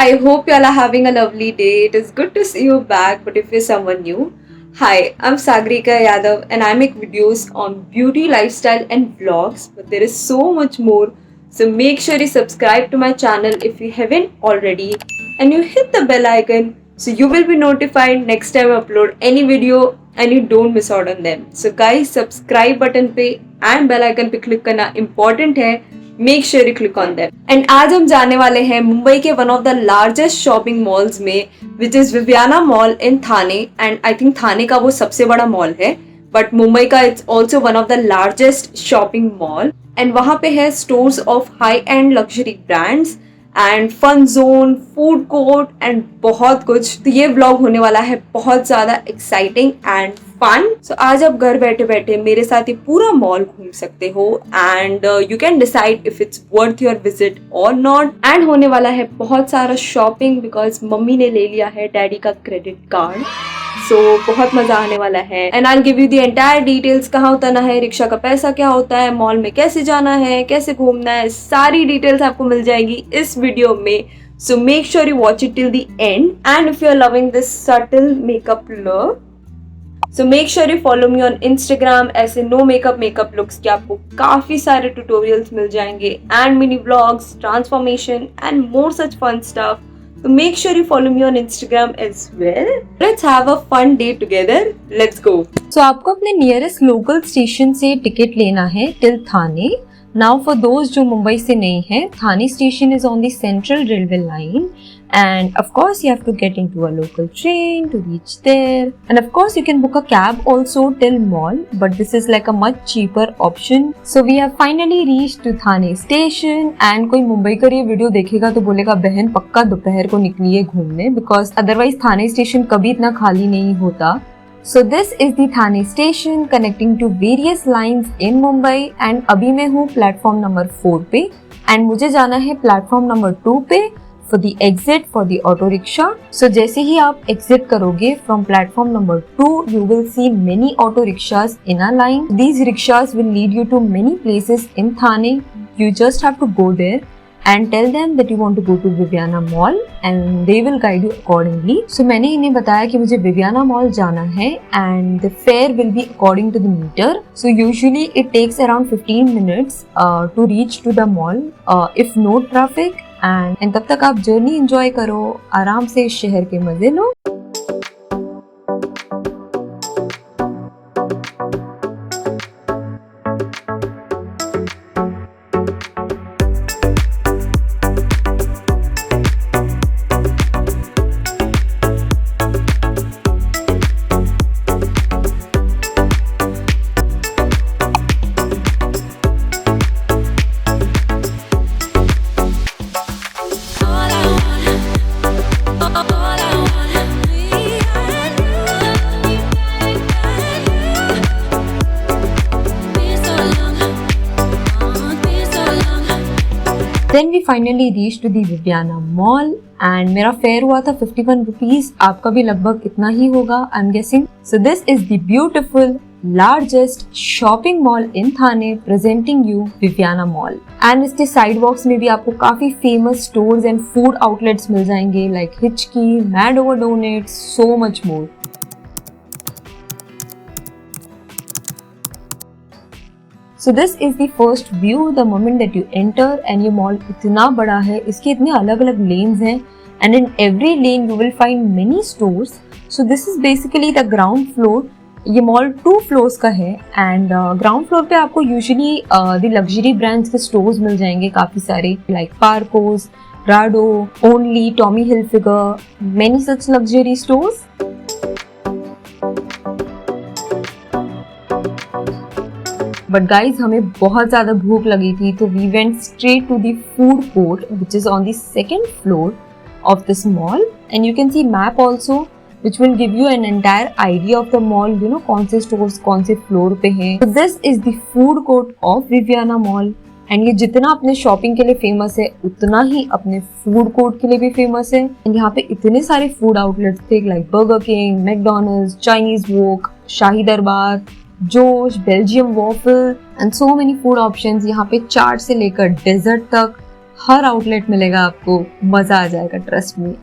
I hope you all are having a lovely day. It is good to see you back, but if you're someone new, hi, I'm Sagrika Yadav and I make videos on beauty, lifestyle, and vlogs. But there is so much more. So make sure you subscribe to my channel if you haven't already and you hit the bell icon so you will be notified next time I upload any video and you don't miss out on them. So guys, subscribe button पे and bell icon पे click करना important है. Make sure you click on that. And आज हम जाने वाले हैं मुंबई के one of the largest shopping malls में which is Viviana mall in Thane. And I think Thane का वो सबसे बड़ा मॉल है, बट मुंबई का it's also one of the largest shopping mall. And वहां पे है stores of high end luxury brands and fun zone, food court and बहुत कुछ। तो ये व्लॉग होने वाला है बहुत ज्यादा एक्साइटिंग एंड फन। सो आज आप घर बैठे बैठे मेरे साथ ये पूरा मॉल घूम सकते हो and you can decide if it's worth your visit और नॉट। एंड होने वाला है बहुत सारा शॉपिंग बिकॉज मम्मी ने ले लिया है डैडी का क्रेडिट कार्ड। सो बहुत मजा आने वाला है and I give you the entire details, कहाँ उतरना है, रिक्शा का पैसा क्या होता है, मॉल में कैसे जाना है, कैसे घूमना है, सारी डिटेल्स आपको मिल जाएगी इस वीडियो में। So make sure you watch it till the end and if you are loving this subtle makeup look so make sure you follow me on Instagram. ऐसे नो मेकअप लुक्स के आपको काफी सारे tutorials मिल जाएंगे and mini vlogs, transformation and more such fun stuff. So make sure you follow me on Instagram as well. Let's have a fun day together. Let's go. So आपको अपने nearest local station से ticket लेना है till Thane. Now for those जो मुंबई से नहीं है, Thane station is on the central railway line and of course you have to get into a local train to reach there, and of course you can book a cab also till mall, but this is like a much cheaper option. So we have finally reached to Thane station and कोई मुंबई का ये video देखेगा तो बोलेगा बहन पक्का दोपहर को निकली है घूमने, because otherwise थाने स्टेशन कभी इतना खाली नहीं होता। So this is the Thane station connecting to various lines in Mumbai and अभी मैं हूँ प्लेटफॉर्म नंबर 4 पे and मुझे जाना है प्लेटफॉर्म नंबर 2 पे for the exit for the auto rickshaw. So जैसे ही आप exit करोगे from platform number 2, you will see many auto rickshaws in a line. These rickshaws will lead you to many places in Thane. You just have to go there and tell them that you want to go to Viviana Mall and they will guide you accordingly. So मैंने इन्हें बताया कि मुझे Viviana Mall जाना है and the fare will be according to the meter. So usually it takes around 15 minutes to reach to the mall if no traffic. And तब तक आप जर्नी एंजॉय करो, आराम से इस शहर के मजे लो। Then we finally reached to the Viviana Mall and मेरा फेयर हुआ था 51 रुपीज, आपका भी लगभग इतना ही होगा I am guessing. So this is the beautiful largest shopping mall in Thane presenting you Viviana mall. And इसके साइड वॉक्स में भी आपको काफी famous stores and food outlets मिल जाएंगे like Hitchki, Mad Over Donuts, so much more. So this is the first view the moment that you enter and ये mall इतना बड़ा है, इसके इतने अलग अलग lanes हैं and in every lane you will find many stores. So this is basically the ground floor. ये mall 2 floors का है and ground floor पे आपको usually the luxury brands के stores मिल जाएंगे काफी सारे like Parcos, Prado, Only, Tommy Hilfiger, many such luxury stores. But guys हमें बहुत ज़्यादा भूख लगी थी तो we went straight to the food court which is on the second floor of this mall and you can see map also which will give you an entire idea of the mall, you know कौन से stores कौन से floor पे हैं। तो this is the food court of Viviana mall and ये जितना अपने शॉपिंग के लिए फेमस है उतना ही अपने फूड कोर्ट के लिए भी फेमस है। एंड यहाँ पे इतने सारे फूड आउटलेट्स थे like Burger King, McDonald's, Chinese Wok, Shahi Darbar, Josh, Belgium waffle and so many food options. यहाँ पे चाट से लेकर डेजर्ट तक हर आउटलेट मिलेगा आपको, मजा आ जाएगा, trust me.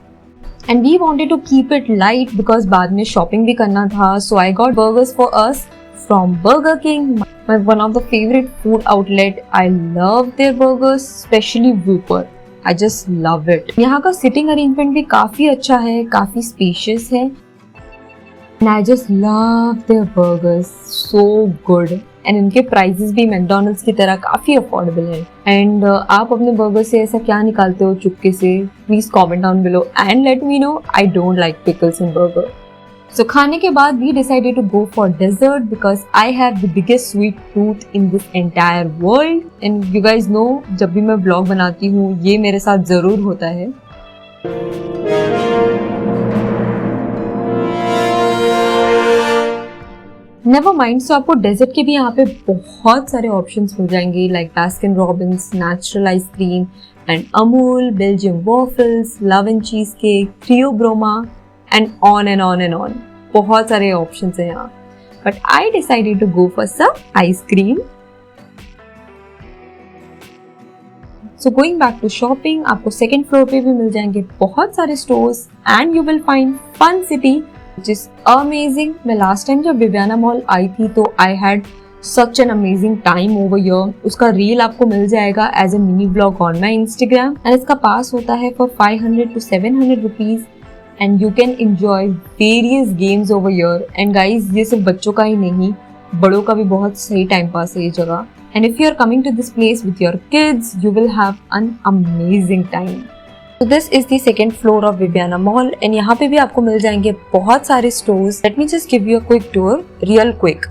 And we wanted to keep it light because बाद में शॉपिंग भी करना था, so I got burgers for us from Burger King, one of the favorite food outlet. I love their burgers, especially Whopper. I just love it. यहाँ का sitting arrangement भी काफी अच्छा है, काफी spacious है. And I just love their burgers, so good. And इनके prices भी McDonald's की तरह काफी affordable है. And आप अपने burger से ऐसा क्या निकालते हो चुपके से? Please comment down below and let me know. I don't like pickles in burger. So खाने के बाद we decided to go for dessert because I have the biggest sweet tooth in this entire world. And you guys know, जब भी मैं vlog बनाती हूँ ये मेरे साथ ज़रूर होता है. Never mind, so आपको डेजर्ट के भी यहाँ पे बहुत सारे ऑप्शंस मिल जाएंगे like Baskin Robbins, Natural Ice Cream and Amul, Belgium Waffles, Love and Cheesecake, Theobroma and on and on and on. बहुत सारे ऑप्शंस हैं यहाँ. But I decided to go for some ice cream. So going back to shopping, आपको second floor पे भी मिल जाएंगे बहुत सारे stores and you will find Fun City which is amazing. मैं लास्ट टाइम जब विवियाना मॉल आई थी तो I had such an amazing time over here. उसका रील आपको मिल जाएगा as a mini vlog on my Instagram. And इसका पास होता है for 500 to 700 rupees. And you can enjoy various games over here. And guys, ये सिर्फ बच्चों का ही नहीं, बड़ों का भी बहुत सही टाइम पास है ये जगह. And if you are coming to this place with your kids, you will have an amazing time. So this is the second floor of Viviana Mall. And यहाँ पे भी आपको मिल जाएंगे बहुत सारे stores. Let me just give you a quick tour, real quick.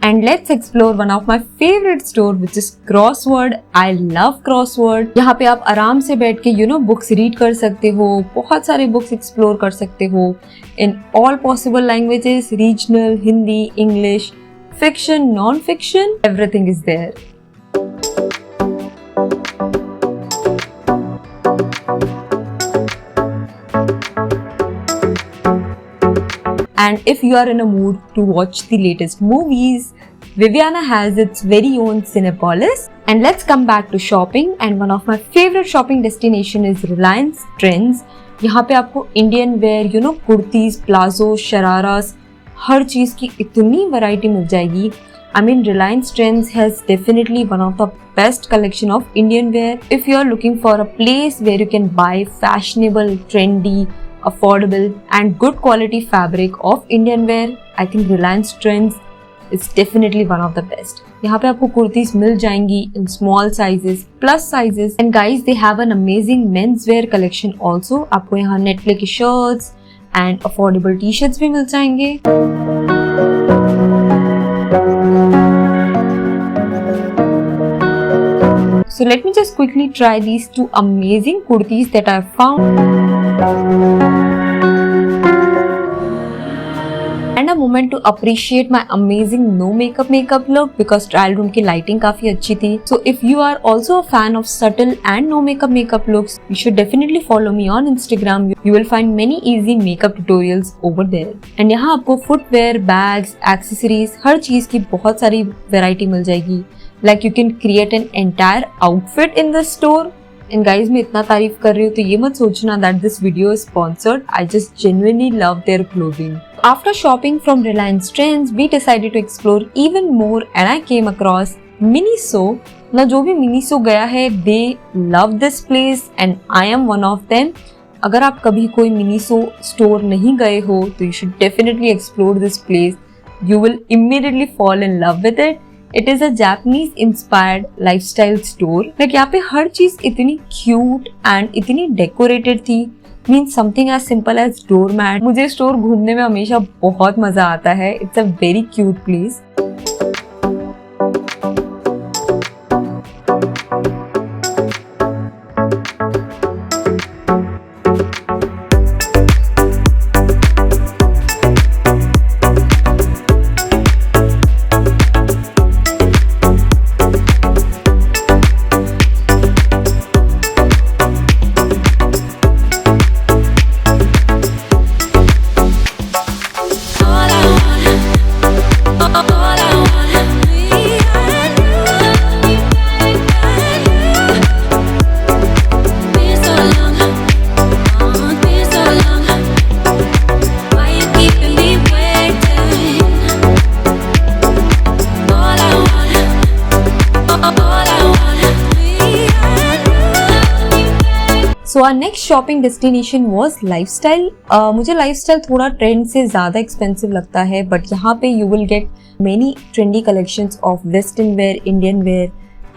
And let's explore one of my favorite store which is Crossword. I love Crossword. यहाँ पे आप आराम से बैठ के books read कर सकते हो, बहुत सारे books explore कर सकते हो in all possible languages, regional, Hindi, English, fiction, non-fiction, everything is there. And if you are in a mood to watch the latest movies, Viviana has its very own Cinepolis. And let's come back to shopping. And one of my favorite shopping destination is Reliance Trends. यहाँ पे आपको Indian wear, kurtis, palazzo, shararas, हर चीज़ की इतनी variety मिल जाएगी. I mean, Reliance Trends has definitely one of the best collection of Indian wear. If you are looking for a place where you can buy fashionable, trendy, affordable and good quality fabric of Indian wear, I think Reliance Trends is definitely one of the best. यहाँ पे आपको कुर्तीज मिल जाएंगी in small sizes, plus sizes, and guys they have an amazing men's wear collection also. आपको यहाँ नेटप्ले की shirts and affordable t-shirts भी मिल जाएंगे. So let me just quickly try these two amazing kurtis that I found. And a moment to appreciate my amazing no makeup look because trial room की lighting काफी अच्छी थी. So if you are also a fan of subtle and no makeup looks, you should definitely follow me on Instagram. You will find many easy makeup tutorials over there. And यहाँ आपको footwear, bags, accessories, हर चीज की बहुत सारी variety मिल जाएगी. Like you can create an entire outfit in the store. And guys, मैं इतना तारीफ कर रही हूँ तो ये मत सोचना that this video is sponsored. I just genuinely love their clothing. After shopping from Reliance Trends, we decided to explore even more and I came across Miniso. ना जो भी Miniso गया है, they love this place and I am one of them. अगर आप कभी कोई Miniso store नहीं गए हो तो you should definitely explore this place. You will immediately fall in love with it. It is a Japanese inspired lifestyle store. Like यहाँ पे हर चीज इतनी cute and इतनी decorated थी. Means something as simple as doormat. मुझे store घूमने में हमेशा बहुत मजा आता है. It's a very cute place. So our next shopping destination was lifestyle. मुझे lifestyle थोड़ा trend से ज़्यादा expensive लगता है, but यहाँ पे you will get many trendy collections of western wear, Indian wear,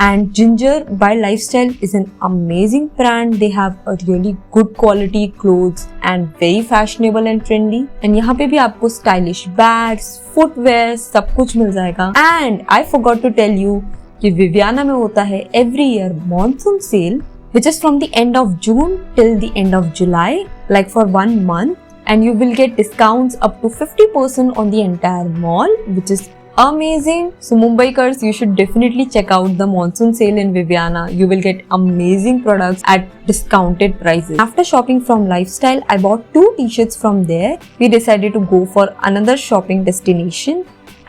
and Ginger by Lifestyle is an amazing brand. They have a really good quality clothes and very fashionable and trendy. And यहाँ पे भी आपको stylish bags, footwear सब कुछ मिल जाएगा. And I forgot to tell you कि Viviana में होता है every year monsoon sale, which is from the end of June till the end of July, like for 1 month. And you will get discounts up to 50% on the entire mall, which is amazing. So Mumbaikars, you should definitely check out the monsoon sale in Viviana. You will get amazing products at discounted prices. After shopping from Lifestyle, I bought 2 t-shirts from there. We decided to go for another shopping destination.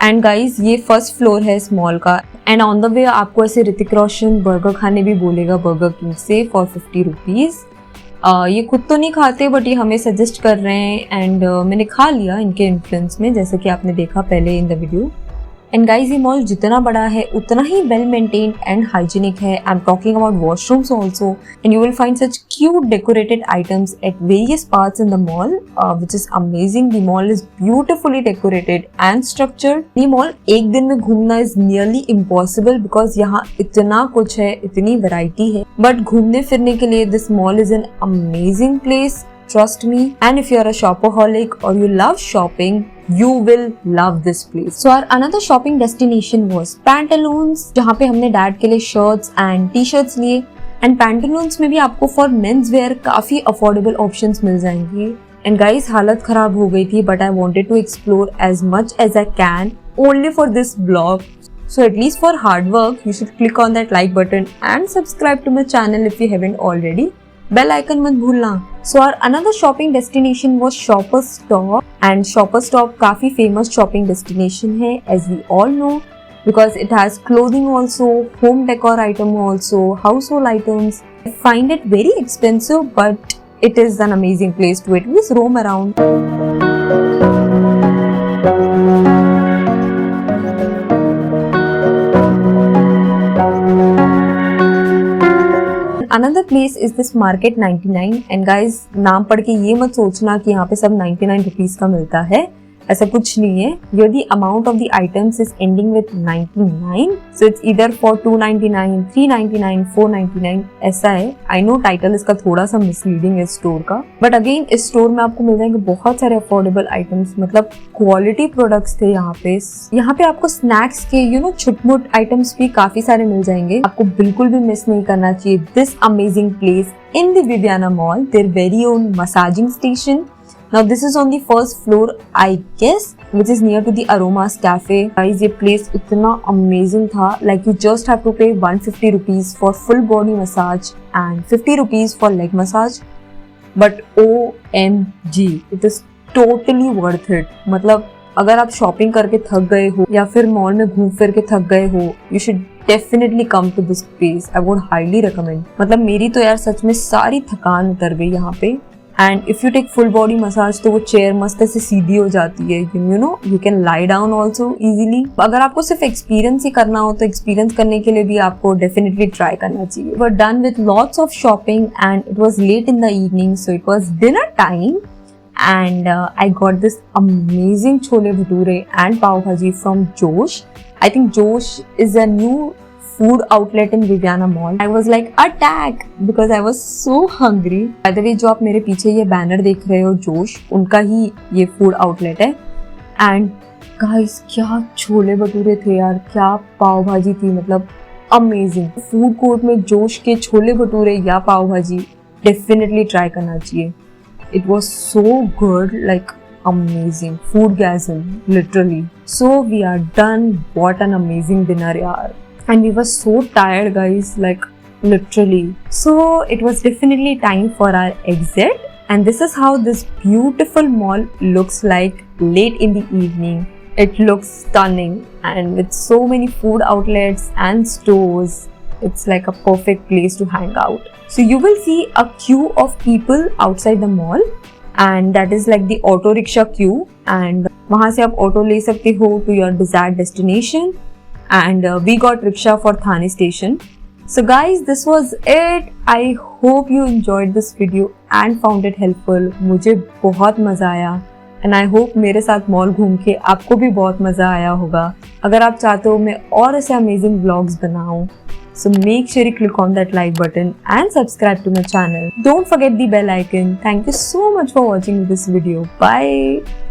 And guys, ये first floor है इस mall का. And on the way आपको ऐसे Hrithik Roshan burger खाने भी बोलेगा burger king से for 50 rupees. ये खुद तो नहीं खाते बट ये हमें सजेस्ट कर रहे हैं एंड मैंने खा लिया इनके इन्फ्लुएंस में, जैसे कि आपने देखा पहले in the video. And guys ये मॉल जितना बड़ा है उतना ही वेल मेंटेन्ड एंड हाइजीनिक है. I am talking about washrooms also, and you will find such cute decorated items at various parts in the mall, which is amazing. The mall is beautifully decorated and structured. ये mall एक दिन में घूमना is nearly impossible because यहाँ इतना कुछ है, इतनी वैरायटी है. बट घूमने फिरने के लिए this mall is an amazing place. Trust me. And if you're a shopaholic or you love shopping, you will love this place. So our another shopping destination was Pantaloons, जहाँ पे हमने dad के लिए shirts and t-shirts लिए. And Pantaloons में भी आपको for men's wear काफी affordable options मिल जाएंगे. And guys, हालत खराब हो गई थी, but I wanted to explore as much as I can only for this vlog. So at least for hard work, you should click on that like button and subscribe to my channel if you haven't already. Bell icon मत भूलना. So our another shopping destination was Shoppers Stop. And Shoppers Stop काफी famous shopping destination है as we all know, because it has clothing also, home decor item also, household items. I find it very expensive but it is an amazing place to at least roam around. Another place is this Market 99 and guys, नाम पढ़ के ये मत सोचना कि यहाँ पे सब 99 रुपीस का मिलता है, ऐसा कुछ नहीं है. Here the amount of the items is ending with 99, so it's either for 299, 399, 499 ऐसा है. I know title इसका थोड़ा सा misleading है स्टोर का, but again इस स्टोर में आपको मिल जाएंगे बहुत सारे affordable items, मतलब quality products थे यहाँ पे. यहाँ पे आपको snacks के छुटमुट items भी काफी सारे मिल जाएंगे, आपको बिल्कुल भी मिस नहीं करना चाहिए. This amazing place in the Viviana Mall, their very own massaging station. Now this is on the first floor, I guess, which is near to the Aromas Cafe. Guys, ये place इतना amazing था. Like you just have to pay 150 rupees for full body massage and 50 rupees for leg massage. But OMG, it is totally worth it. मतलब अगर आप shopping करके थक गए हो या फिर मॉल में घूम फिर के थक गए हो, you should definitely come to this place. I would highly recommend. मतलब मेरी तो यार सच में सारी थकान उतर गई यहाँ पे. And if you take full body massage तो वो चेयर मस्त ऐसे सीधी हो जाती है. You can lie down also easily. अगर आपको सिर्फ एक्सपीरियंस ही करना हो तो एक्सपीरियंस करने के लिए भी आपको डेफिनेटली ट्राई करना चाहिए. We were done with lots of shopping and it was late in the evening, so it was dinner time. And I got this amazing chole bhature and pav bhaji from Josh. I think Josh is a new food outlet in Viviana Mall. I was like attack because I was so hungry. By the way, जो आप मेरे पीछे ये banner देख रहे हो जोश, उनका ही ये फूड आउटलेट है. एंड गाइस क्या छोले भटूरे थे यार, क्या पाव भाजी थी, मतलब अमेजिंग. फूड कोर्ट में जोश के छोले भटूरे या पाव भाजी डेफिनेटली ट्राई करना चाहिए. It was so good, like amazing. Foodgasm, literally. So we are done. What an amazing dinner, yaar. And we were so tired, guys, like literally. So it was definitely time for our exit. And this is how this beautiful mall looks like late in the evening. It looks stunning and with so many food outlets and stores. It's like a perfect place to hang out. So you will see a queue of people outside the mall and that is like the auto rickshaw queue, and वहाँ से आप auto ले सकते हो to your desired destination. And we got rickshaw for Thane station. So guys, this was it. I hope you enjoyed this video and found it helpful. मुझे बहुत मज़ा आया and I hope मेरे साथ मॉल घूम के आपको भी बहुत मज़ा आया होगा. अगर आप चाहते हो मैं और ऐसे amazing vlogs बनाऊँ, so make sure you click on that like button and subscribe to my channel. Don't forget the bell icon. Thank you so much for watching this video. Bye.